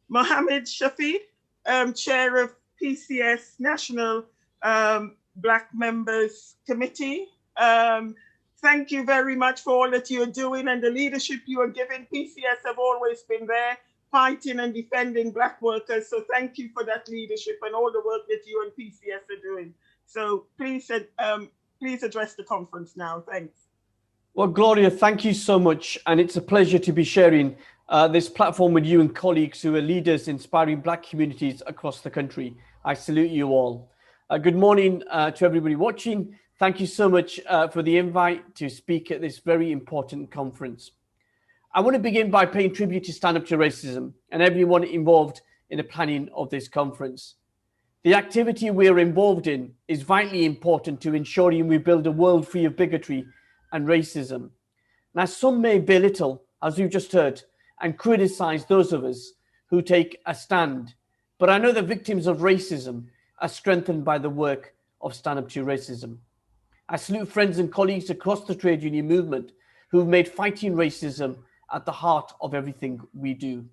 Mohammed Shafiq, Chair of PCS National Black Members Committee. Thank you very much for all that you're doing and the leadership you are giving. PCS have always been there fighting and defending Black workers. So thank you for that leadership and all the work that you and PCS are doing. So please address the conference now. Thanks. Well, Gloria, thank you so much. And it's a pleasure to be sharing this platform with you and colleagues who are leaders inspiring Black communities across the country. I salute you all. Good morning to everybody watching. Thank you so much for the invite to speak at this very important conference. I want to begin by paying tribute to Stand Up to Racism and everyone involved in the planning of this conference. The activity we are involved in is vitally important to ensuring we build a world free of bigotry and racism. Now, some may belittle, as we've just heard, and criticize those of us who take a stand. But I know the victims of racism are strengthened by the work of Stand Up to Racism. I salute friends and colleagues across the trade union movement who've made fighting racism at the heart of everything we do.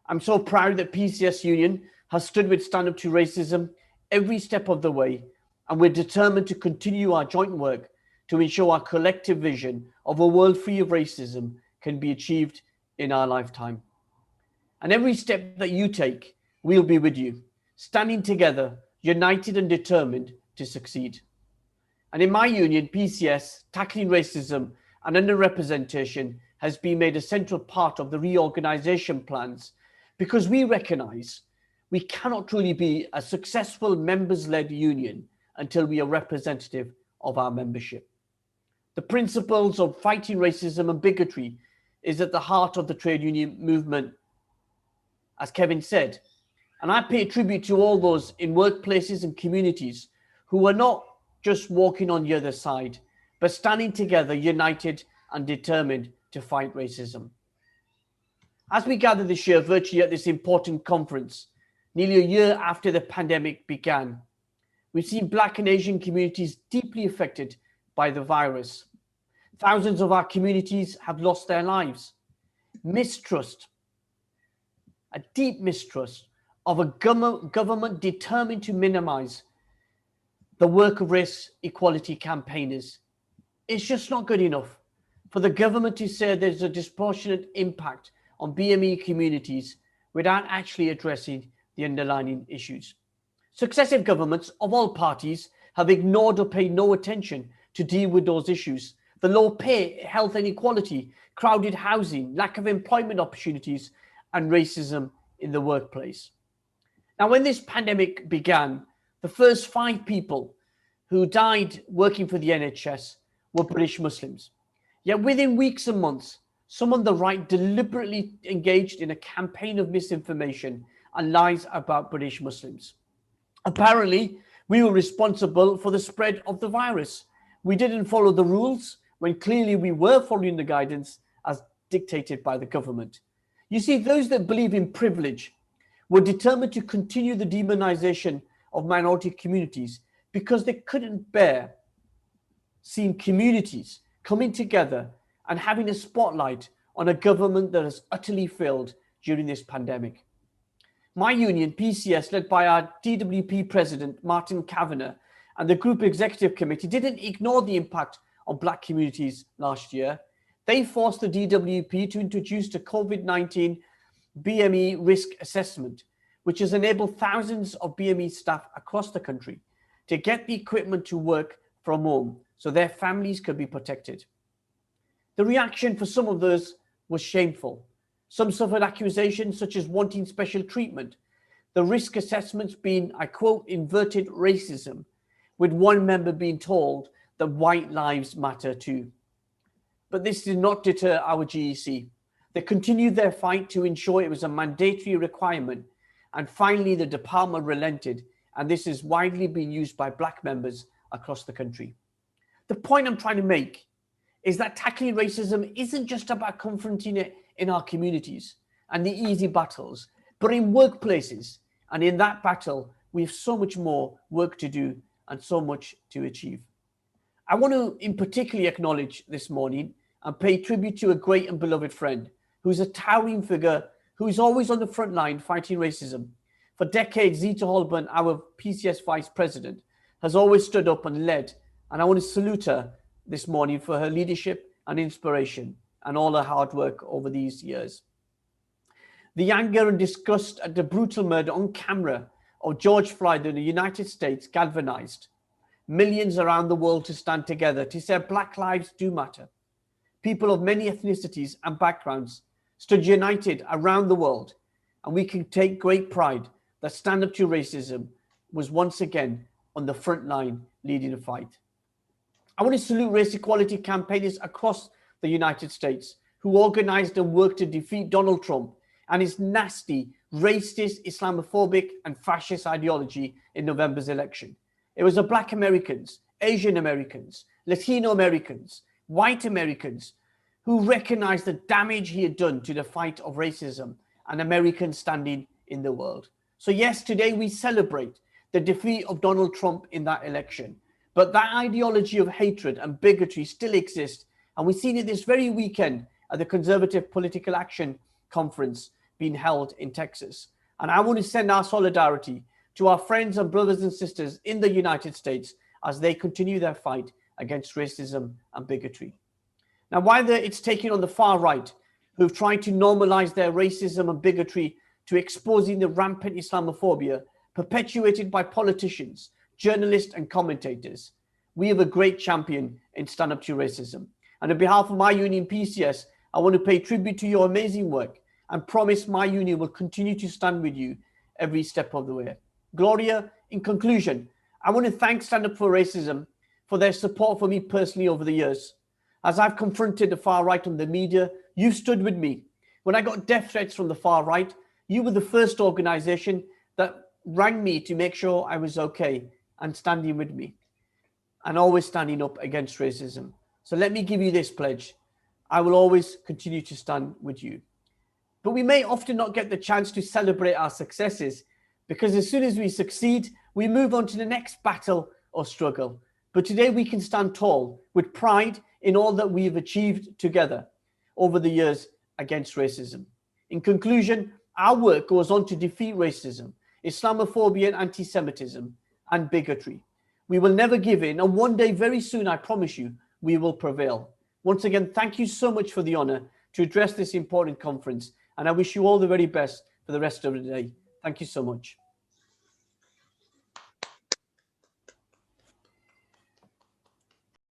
I'm so proud that PCS Union has stood with Stand Up to Racism every step of the way, and we're determined to continue our joint work to ensure our collective vision of a world free of racism can be achieved in our lifetime. And every step that you take, we'll be with you, standing together, united and determined to succeed. And in my union, PCS, tackling racism and underrepresentation has been made a central part of the reorganization plans because we recognize we cannot truly be a successful members-led union until we are representative of our membership. The principles of fighting racism and bigotry is at the heart of the trade union movement, as Kevin said. And I pay tribute to all those in workplaces and communities who are not just walking on the other side, but standing together, united and determined to fight racism. As we gather this year virtually at this important conference, nearly a year after the pandemic began, we've seen Black and Asian communities deeply affected by the virus. Thousands of our communities have lost their lives. Mistrust, a deep mistrust of a government determined to minimize the work of race equality campaigners. It's just not good enough for the government to say there's a disproportionate impact on BME communities without actually addressing the underlying issues. Successive governments of all parties have ignored or paid no attention to deal with those issues. The low pay, health inequality, crowded housing, lack of employment opportunities, and racism in the workplace. Now, when this pandemic began, the first 5 people who died working for the NHS were British Muslims. Yet within weeks and months, some on the right deliberately engaged in a campaign of misinformation and lies about British Muslims. Apparently, we were responsible for the spread of the virus. We didn't follow the rules when clearly we were following the guidance as dictated by the government. You see, those that believe in privilege were determined to continue the demonization of minority communities because they couldn't bear seeing communities coming together and having a spotlight on a government that has utterly failed during this pandemic. My union, PCS, led by our DWP president, Martin Kavanagh, and the group executive committee didn't ignore the impact on Black communities last year. They forced the DWP to introduce the COVID-19 BME risk assessment, which has enabled thousands of BME staff across the country to get the equipment to work from home so their families could be protected. The reaction for some of those was shameful. Some suffered accusations such as wanting special treatment, the risk assessments being, I quote, inverted racism, with one member being told that white lives matter too. But this did not deter our GEC. They continued their fight to ensure it was a mandatory requirement, and finally the department relented, and this is widely being used by Black members across the country. The point I'm trying to make is that tackling racism isn't just about confronting it in our communities and the easy battles, but in workplaces. And in that battle, we have so much more work to do and so much to achieve. I want to in particular acknowledge this morning and pay tribute to a great and beloved friend who's a towering figure who is always on the front line fighting racism. For decades, Zita Holborn, our PCS Vice President, has always stood up and led, and I want to salute her this morning for her leadership and inspiration and all her hard work over these years. The anger and disgust at the brutal murder on camera of George Floyd in the United States galvanized millions around the world to stand together to say Black lives do matter. People of many ethnicities and backgrounds stood united around the world, and we can take great pride that Stand Up to Racism was once again on the front line leading the fight. I want to salute race equality campaigners across the United States who organized and worked to defeat Donald Trump and his nasty, racist, Islamophobic and fascist ideology in November's election. It was the Black Americans, Asian Americans, Latino Americans, white Americans who recognized the damage he had done to the fight of racism and Americans standing in the world. So yes, today we celebrate the defeat of Donald Trump in that election, but that ideology of hatred and bigotry still exists, and we've seen it this very weekend at the Conservative Political Action Conference being held in Texas. And I want to send our solidarity to our friends and brothers and sisters in the United States as they continue their fight against racism and bigotry. Now, whether it's taking on the far right, who've tried to normalize their racism and bigotry to exposing the rampant Islamophobia perpetuated by politicians, journalists and commentators, we have a great champion in Stand Up to Racism. And on behalf of my union, PCS, I want to pay tribute to your amazing work and promise my union will continue to stand with you every step of the way. Gloria, in conclusion, I want to thank Stand Up for Racism for their support for me personally over the years. As I've confronted the far right on the media, you stood with me. When I got death threats from the far right, you were the first organization that rang me to make sure I was okay and standing with me and always standing up against racism. So let me give you this pledge. I will always continue to stand with you. But we may often not get the chance to celebrate our successes because as soon as we succeed, we move on to the next battle or struggle. But today we can stand tall with pride in all that we have achieved together over the years against racism. In conclusion, our work goes on to defeat racism, Islamophobia and anti-Semitism and bigotry. We will never give in, and one day very soon, I promise you, we will prevail. Once again, thank you so much for the honor to address this important conference, and I wish you all the very best for the rest of the day. Thank you so much.